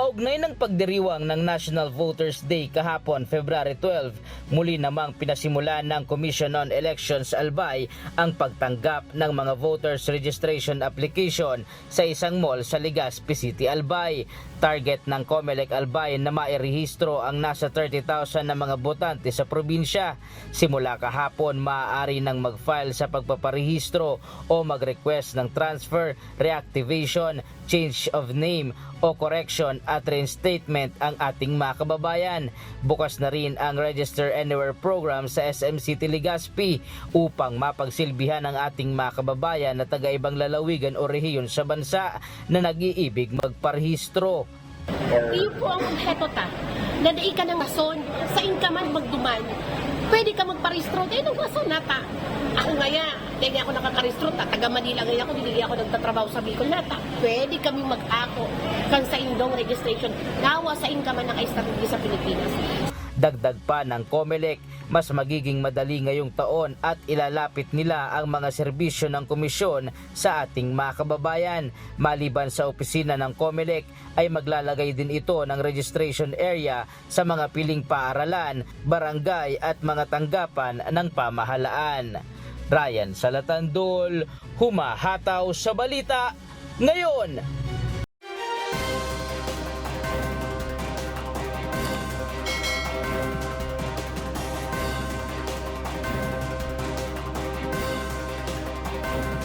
Kaugnay ng pagdiriwang ng National Voters Day kahapon, February 12, muli namang pinasimulan ng Commission on Elections Albay ang pagtanggap ng mga voters registration application sa isang mall sa Legazpi City, Albay. Target ng COMELEC Albay na mairehistro ang nasa 30,000 na mga botante sa probinsya. Simula kahapon, maaari nang mag-file sa pagpaparehistro o mag-request ng transfer, reactivation, change of name o correction at reinstatement ang ating mga kababayan. Bukas na rin ang Register Anywhere program sa SM City Legazpi upang mapagsilbihan ang ating mga kababayan na taga-ibang lalawigan o rehiyon sa bansa na nag-iibig magparehistro. Iyo po ang hetota, nadai ka ng ason, sa inka man magduman, pwede ka magparehistro, dahil nung ason nata. Ako ngaya, dahil ako nakakarehistro, taga Manila ngayon ako, dili ako nagtatrabaho sa Bicol nata. Pwede kami mag-ako kan sa indong registration, nawa sa inka man ng strategy sa Pilipinas. Dagdag pa ng COMELEC, mas magiging madali ngayong taon at ilalapit nila ang mga serbisyo ng komisyon sa ating mga kababayan. Maliban sa opisina ng COMELEC, ay maglalagay din ito ng registration area sa mga piling paaralan, barangay at mga tanggapan ng pamahalaan. Ryan Salatandol, humahataw sa balita ngayon.